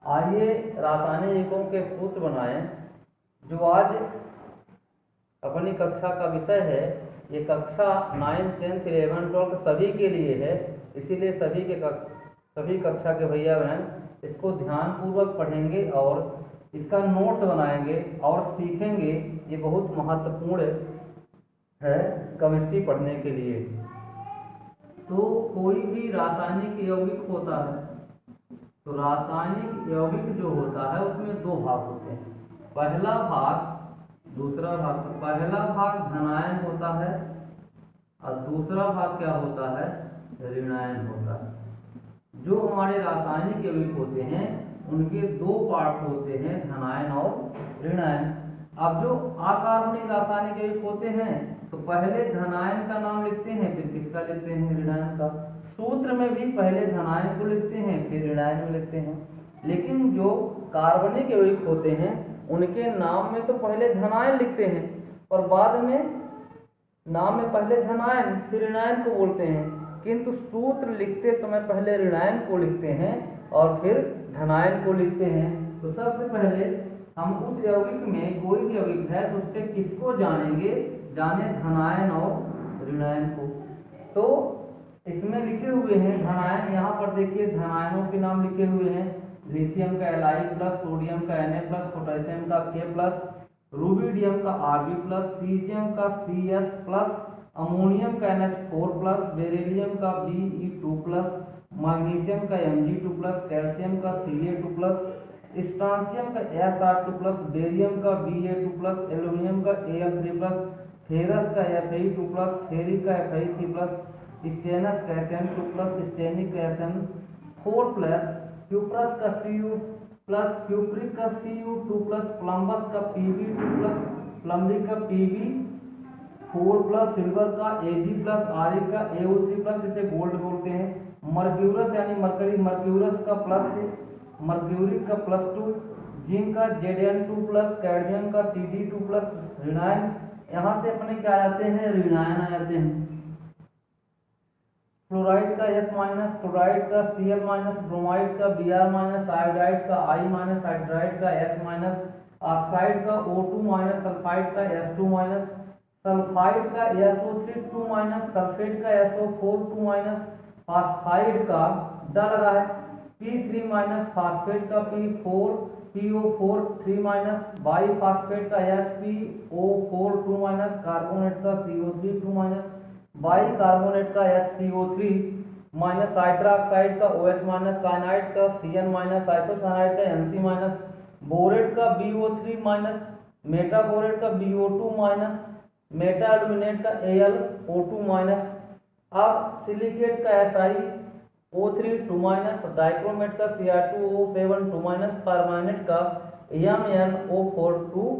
आइए रासायनिक यौगिकों के सूत्र बनाएं। जो आज अपनी कक्षा का विषय है, ये कक्षा 9, 10, 11, 12 सभी के लिए है, इसीलिए सभी कक्षा के भैया बहन इसको ध्यानपूर्वक पढ़ेंगे और इसका नोट्स बनाएंगे और सीखेंगे। ये बहुत महत्वपूर्ण है केमिस्ट्री पढ़ने के लिए। तो कोई भी रासायनिक यौगिक होता है, तो रासायनिक यौगिक जो होता है उसमें दो भाग होते हैं, पहला भाग दूसरा भाग। पहला भाग धनायन होता है और दूसरा भाग क्या होता है, ऋणायन होता है। जो हमारे रासायनिक यौगिक होते हैं उनके दो पार्ट होते हैं, धनायन और ऋणायन। अब जो अकार्बनिक रासायनिक यौगिक होते हैं तो पहले धनायन का नाम लिखते हैं, फिर किसका लिखते हैं, ऋणायन का। सूत्र में भी पहले धनायन को लिखते हैं फिर ऋणायन में लिखते हैं। लेकिन जो कार्बनिक यौगिक होते हैं उनके नाम में तो पहले धनायन लिखते हैं और बाद में नाम में पहले धनायन फिर ऋणायन को बोलते हैं, किंतु सूत्र लिखते समय पहले ऋणायन को लिखते हैं और फिर धनायन को लिखते हैं। तो सबसे पहले हम उस यौगिक में कोई भी यौगिक है तो उसके किसको जानेंगे, जाने धनायन और ऋणायन को। तो इसमें लिखे हुए हैं धनायन, यहाँ पर देखिए धनायनों के नाम लिखे हुए हैं, लिथियम का Li+, सोडियम का Na+, पोटेशियम का K+, रूबिडियम का Rb+, सीजियम का Cs+, अमोनियम का NH4+, बेरिलियम का Be2+, मैग्नीशियम का Mg2+, कैल्शियम का Ca2+, स्ट्रांसियम का Sr2+, बेरियम का Ba2+, एल्यूमिनियम का Al3+, फेरस का Fe2+, फेरिक का Fe3+, स्टेनस का Sn2+, स्टेनिक का Sn4+, क्यूप्रस का Cu+, क्यूप्रिक का Cu2+, प्लम्बस का Pb2+, प्लम्बिक का Pb4+, सिल्वर का Ag+, आरिक का AO3+, इसे गोल्ड बोलते हैं। मर्क्यूरस यानी मर्क्यूरस का प्लस, मर्क्यूरिक का +2, जिंक का Zn2+, कैडमियम का Cd2+, ऋणायन। यहाँ से अपने क्या आ जाते हैं, ऋणायन आ जाते हैं। फ्लोराइड का F-, क्लोराइड का Cl-, ब्रोमाइड का Br-, आयोडाइड का I-, हाइड्राइड का S-, ऑक्साइड का O2-, सल्फाइड का S2-, सल्फाइड का SO3 2-, सल्फेट का SO4 2-, फास्फाइड का ड लगा है P3-, फास्फेट का PO4 3-, बाईफास्फेट का SpO4 2-, कार्बोनेट का CO3 2-, बाईकार्बोनेट का HCO3-, हाइड्रोक्साइड का OH-, साइनाइड का Cn-, आइसोसाइनाइड का Nc-, बोरेट का BO3-, मेटाबोरेट का BO2-, मेटाएल्यूमिनेट का AlO2-। अब सिलिकेट का SiO3 2-, डाइक्रोमेट का Cr2O7 2-, परमानेंट का MnO4 2-।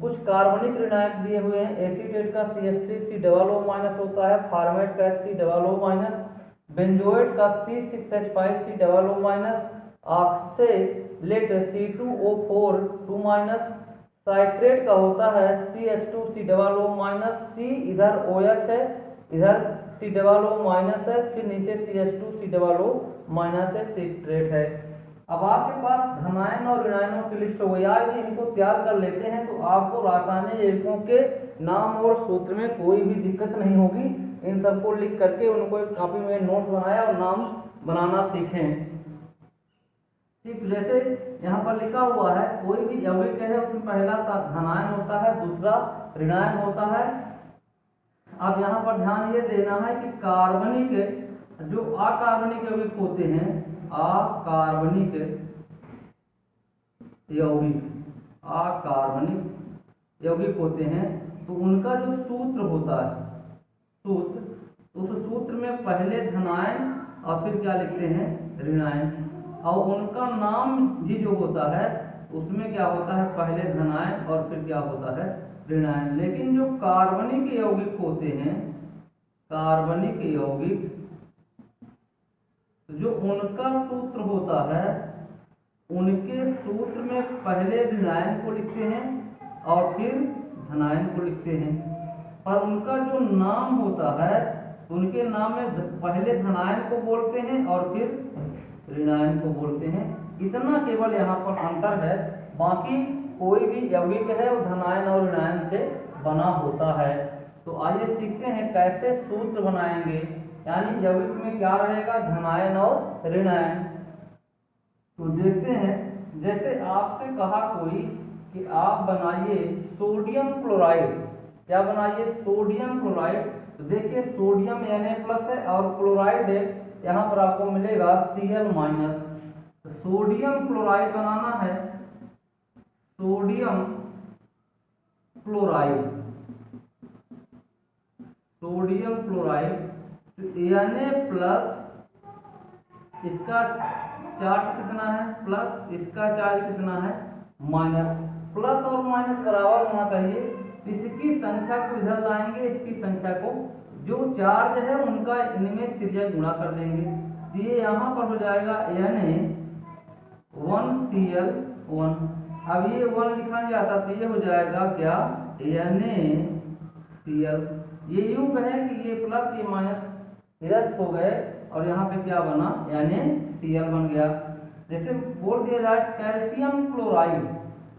कुछ कार्बनिक ऋणायक दिए हुए हैं, एसीटेट का CH3C+O- होता है, फॉर्मेट का HC+O-, बेंजोएट का C6H5C+O-, ऑक्सेलेट C2O4 2-, साइट्रेट का होता है CH2C+O-, C इधर OH है, इधर C+O- है, फिर नीचे CH2C+O- है, सिट्रेट है। अब आपके पास धनायन और ऋणायनों की लिस्ट हो गई। आज इनको तैयार कर लेते हैं तो आपको रासायनिक यौगिकों के नाम और सूत्र में कोई भी दिक्कत नहीं होगी। इन सबको लिख करके उनको एक कॉपी में नोट्स बनाया और नाम बनाना सीखें। ठीक, जैसे यहाँ पर लिखा हुआ है कोई भी यौगिक है उसमें पहला धनायन होता है, दूसरा ऋणायन होता है। अब यहाँ पर ध्यान ये देना है कि कार्बनिक जो अकार्बनिक यौगिक होते हैं, अकार्बनिक यौगिक होते हैं तो उनका जो सूत्र होता है, उस सूत्र में पहले धनायन और फिर क्या लिखते हैं, ऋणायन। और उनका नाम भी जो होता है उसमें क्या होता है, पहले धनायन और फिर क्या होता है, ऋणायन। लेकिन जो कार्बनिक यौगिक होते हैं, कार्बनिक यौगिक जो उनका सूत्र होता है, उनके सूत्र में पहले ऋणायन को लिखते हैं और फिर धनायन को लिखते हैं। और उनका जो नाम होता है उनके नाम में पहले धनायन को बोलते हैं और फिर ऋणायन को बोलते हैं। इतना केवल यहाँ पर अंतर है, बाकी कोई भी यौगिक है वो धनायन और ऋणायन से बना होता है। तो आइए सीखते हैं कैसे सूत्र बनाएंगे, यानी यौगिक में क्या रहेगा, धनायन और ऋणायन। तो देखते हैं, जैसे आपसे कहा कोई कि आप बनाइए सोडियम क्लोराइड, क्या बनाइए, सोडियम क्लोराइड। तो देखिए सोडियम Na+ है और क्लोराइड है, यहाँ पर आपको मिलेगा Cl-। तो सोडियम क्लोराइड बनाना है, सोडियम क्लोराइड, सोडियम क्लोराइड। तो Na+ इसका चार्ज कितना है प्लस, इसका चार्ज कितना है माइनस। प्लस और माइनस बराबर होना चाहिए, इसकी संख्या को इधर लाएंगे, इसकी संख्या को, जो चार्ज है उनका इनमें त्रिज्या गुणा कर देंगे। तो ये यहाँ पर हो जाएगा Na1Cl1। अब ये 1 लिखा नहीं जाता तो ये हो जाएगा क्या, NaCl। ये यूं कहें कि ये प्लस ये माइनस निरस्त हो गए और यहाँ पे क्या बना, NaCl बन गया। जैसे बोल दिया जाए कैल्शियम क्लोराइड,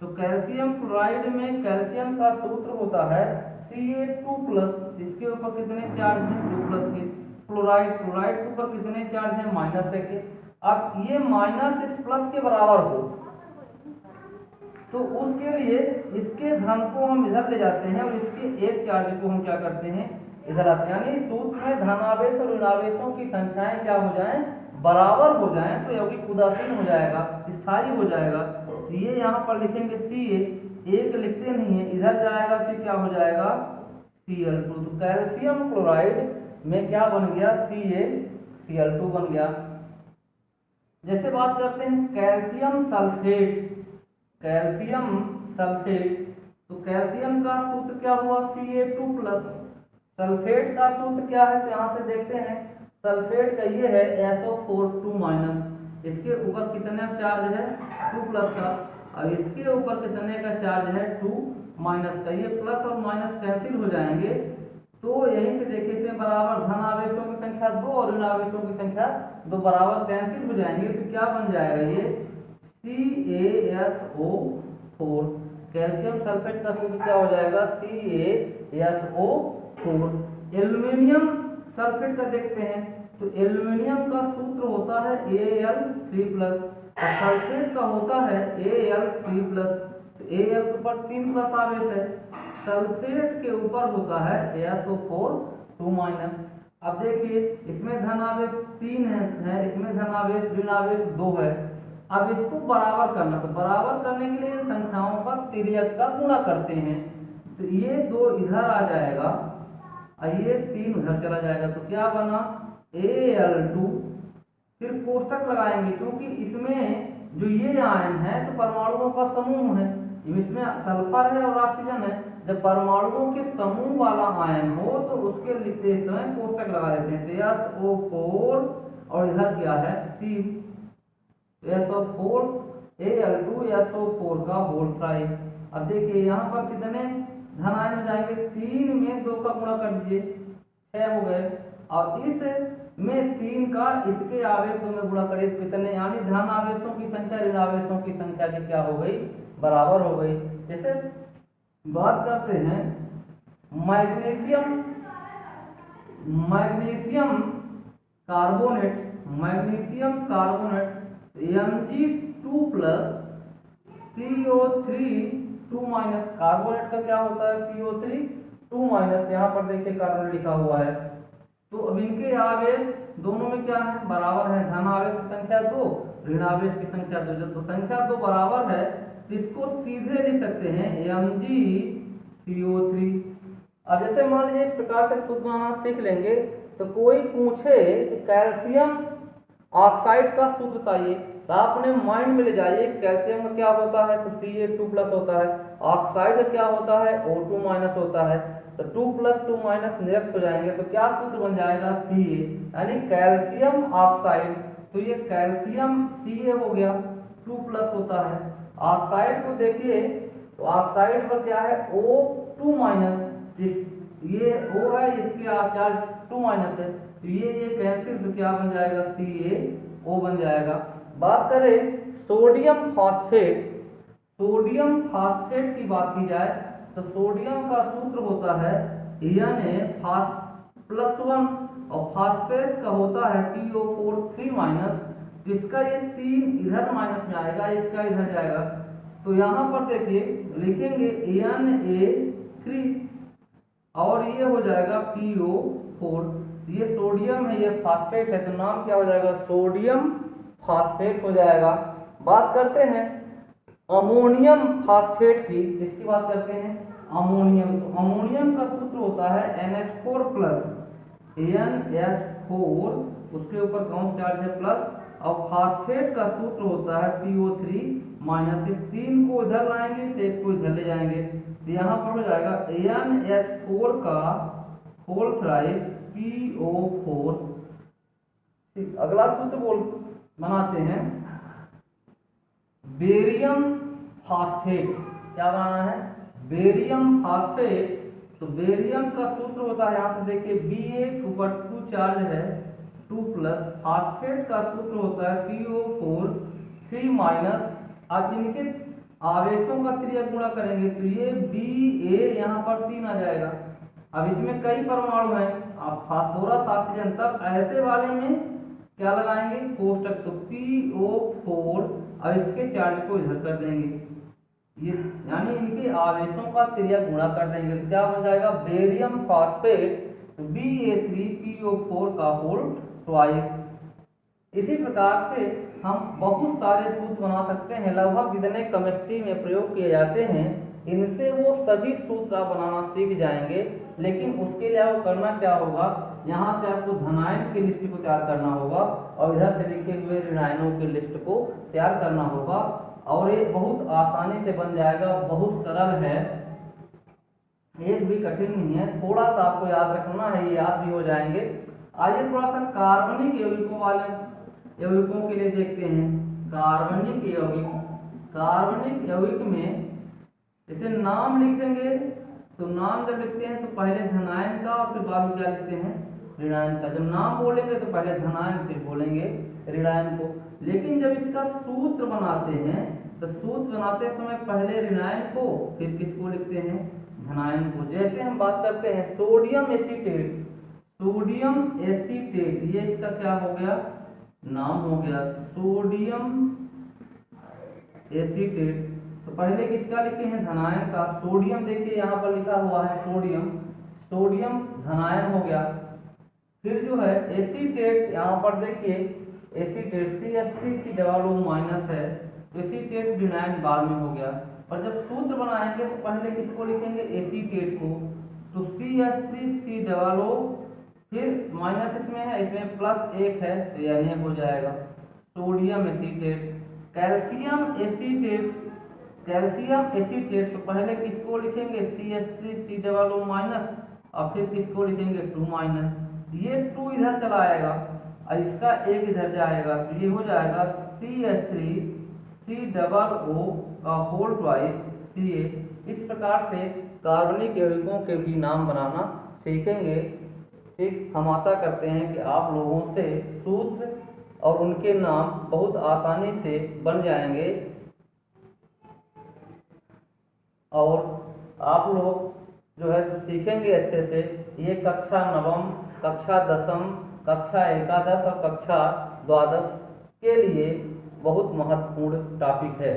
तो कैल्शियम क्लोराइड में कैल्शियम का सूत्र होता है Ca2+, इसके ऊपर कितने चार्ज हैं, 2+ के। क्लोराइड, क्लोराइड के ऊपर कितने चार्ज हैं, -1 के। अब ये माइनस इस प्लस के बराबर हो, तो उसके लिए इसके धन को हम इधर ले जाते हैं और इसके एक चार्ज को हम क्या करते हैं, इधर आते हैं। यानी सूत्र में धनावेश और ऋणावेशों की संख्याएं क्या हो जाएं, बराबर हो जाएं, तो यौगिक उदासीन हो जाएगा, स्थायी हो जाएगा। तो ये यहाँ पर लिखेंगे Ca, एक लिखते नहीं है, इधर जाएगा तो क्या हो जाएगा Cl2। तो कैल्शियम क्लोराइड में क्या बन गया, CaCl2 बन गया। जैसे बात करते हैं कैल्शियम सल्फेट, कैल्शियम सल्फेट, तो कैल्शियम का सूत्र क्या हुआ, Ca2+। सल्फेट का सूत्र क्या है, तो यहाँ से देखते हैं, सल्फेट का ये है SO4 2-, इसके ऊपर कितना चार्ज है 2+ का, और इसके ऊपर कितने का चार्ज है 2- का। ये प्लस और माइनस कैंसिल हो जाएंगे, तो यहीं से देखिए इसमें बराबर धन आवेशों की संख्या 2 और ऋण आवेशों की संख्या 2 बराबर कैंसिल हो जाएंगे। तो क्या बन जाएगा ये CaSO4। कैल्शियम सल्फेट का सूत्र क्या हो जाएगा, CaSO4। एल्यूमिनियम सल्फेट का देखते हैं, तो एल्यूमिनियम का सूत्र होता है Al3+, और सल्फेट का होता है Al3+। तो Al के ऊपर 3+ आवेश है, सल्फेट के ऊपर होता है SO4 2-। अब देखिए इसमें धन आवेश 3 है, इसमें धन आवेश ऋण आवेश 2 है। अब इसको बराबर करना, तो बराबर करने के लिए संख्याओं का तिर्यक का गुणा करते हैं। तो ये 2 इधर आ जाएगा और ये 3 उधर चला जाएगा, तो क्या बना Al2। फिर कोष्टक लगाएंगे, क्योंकि इसमें जो ये आयन है तो परमाणुओं का समूह है, इसमें सल्फर है और ऑक्सीजन है। जब परमाणुओं के समूह वाला आयन हो तो उसके लिखते समय कोष्टक लगा देते हैं, तो SO4 और इधर क्या है 3, SO4 Al2 SO4 का होल ट्राई। अब देखिए यहाँ पर कितने धन आयन में जाएंगे, 3 में 2 का गुणा कर दीजिए 6 हो गए, और इस में 3 का इसके आवेश 2 में गुणा करें कितने, यानी धन आवेशों की संख्या ऋण आवेशों की संख्या की क्या हो गई, बराबर हो गई। जैसे बात करते हैं magnesium, magnesium carbonate, magnesium carbonate Mg2+ CO3 2-। Carbonate का क्या होता है CO3 2-। यहाँ पर देखिए कार्बोनेट लिखा हुआ है। तो अब इनके आवेश दोनों में क्या है, बराबर है, धन आवेश की संख्या 2, ऋण आवेश की संख्या 2। जब तो संख्या 2 बराबर है तो इसको सीधे लिख सकते हैं MgCO3। अब जैसे मान लीजिए इस प्रकार से सूत्र बनाना सीख लेंगे, तो कोई पूछे कि कैल्शियम ऑक्साइड का सूत्र बताइए, तो आपने माइंड में ले जाइए कैल्शियम का क्या होता है, तो Ca2+ होता है, ऑक्साइड का क्या होता है O2- होता है, तो 2+ 2- निरस्त हो जाएंगे, तो क्या सूत्र बन जाएगा Ca, यानी कैल्शियम ऑक्साइड। तो ये कैल्शियम Ca हो गया, 2+ होता है। ऑक्साइड को देखिए, तो ऑक्साइड पर क्या है O2-, ये O है, इसके चार्ज 2- है, तो ये कैंसिल, तो क्या बन जाएगा CaO बन जाएगा। बात करें सोडियम फास्फेट, सोडियम फास्फेट की बात की जाए तो सोडियम का सूत्र होता है Na+1 और फास्फेट का होता है PO4 3-, तो इसका ये 3 इधर माइनस में आएगा, इसका इधर जाएगा, तो यहाँ पर देखिए लिखेंगे Na3 और ये हो जाएगा PO4, ये सोडियम है, ये फास्फेट है, तो नाम क्या हो जाएगा, सोडियम फास्फेट हो जाएगा। बात करते हैं अमोनियम फास्फेट की, इसकी बात करते हैं अमोनियम। तो अमोनियम का सूत्र होता है NH4+, NH4 उसके ऊपर कौन चार्ज है प्लस, और फास्फेट का सूत्र होता है PO3-, इस 3 को इधर लाएंगे, इस 1 को इधर ले जाएंगे, तो यहाँ पर हो जाएगा NH4 का होल थ्राइस PO4। ठीक, अगला सूत्र बनाते हैं बेरियम फास्फेट। क्या बनाना है, बेरियम फास्फेट। तो बेरियम का सूत्र होता है, यहाँ से देखिए Ba ऊपर 2 चार्ज है 2+, फास्फेट का सूत्र होता है PO4 3-। अब इनके आवेशों का त्रिज्या गुणा करेंगे तो ये Ba यहाँ पर 3 आ जाएगा। अब इसमें कई परमाणु हैं, आप फास्फोरस ऑक्सीजन, तब ऐसे वाले में क्या लगाएंगे कोष्टक, तो PO4 और इसके चार्ज को इधर कर देंगे, ये यानी इनके आवेशों का त्रिज्या गुणा कर देंगे, तो क्या बन जाएगा बेरियम फास्फेट Ba3PO4 का होल ट्वाइस। इसी प्रकार से हम बहुत सारे सूत्र बना सकते हैं, लगभग जितने केमिस्ट्री में प्रयोग किए जाते हैं इनसे वो सभी सूत्र आप बनाना सीख जाएंगे। लेकिन उसके लिए आपको करना क्या होगा, यहाँ से आपको धनायन की लिस्ट को तैयार करना होगा और इधर से लिखे हुए ऋणायनों की लिस्ट को तैयार करना होगा, और ये बहुत आसानी से बन जाएगा, बहुत सरल है, एक भी कठिन नहीं है, थोड़ा सा आपको याद रखना है, ये याद भी हो जाएंगे। आइए थोड़ा सा कार्बनिक यौगिकों वाले यौगिकों के लिए देखते हैं। कार्बनिक यौगिक, कार्बनिक यौगिक में जैसे नाम लिखेंगे तो नाम जब लिखते हैं तो पहले धनायन का और फिर बाद में क्या लिखते हैं ऋणायन का। जब नाम बोलेंगे तो पहले धनायन फिर बोलेंगे ऋणायन को, लेकिन जब इसका सूत्र बनाते हैं तो सूत्र बनाते समय पहले ऋणायन को फिर किसको लिखते हैं धनायन को। जैसे हम बात करते हैं सोडियम एसीटेट, सोडियम एसीटेट, ये इसका क्या हो गया नाम हो गया सोडियम एसीटेट, तो पहले किसका लिखे हैं धनायन का। सोडियम देखिए यहाँ पर लिखा हुआ है सोडियम, सोडियम धनायन हो गया। फिर जो है एसीटेट, यहाँ पर देखिए एसीटेट CH3C=- है, तो एसीटेट विनायन बाद में हो गया। और जब सूत्र बनाएंगे तो पहले किसको लिखेंगे एसीटेट को, तो CH3C=, फिर माइनस इसमें है, इसमें +1 है तो यानी हो जाएगा sodium acetate. Calcium acetate, calcium acetate, तो पहले किसको लिखेंगे CH3C=- और फिर किसको लिखेंगे 2-, ये 2 इधर चला आएगा और इसका 1 इधर जाएगा, तो ये हो जाएगा CH3COO का होल ट्वाइस Ca। इस प्रकार से कार्बनिक यौगिकों के भी नाम बनाना सीखेंगे। ठीक, हम आशा करते हैं कि आप लोगों से सूत्र और उनके नाम बहुत आसानी से बन जाएंगे और आप लोग जो है तो सीखेंगे अच्छे से। ये कक्षा 9वीं, कक्षा 10वीं, कक्षा 11 और कक्षा 12 के लिए बहुत महत्वपूर्ण टॉपिक है।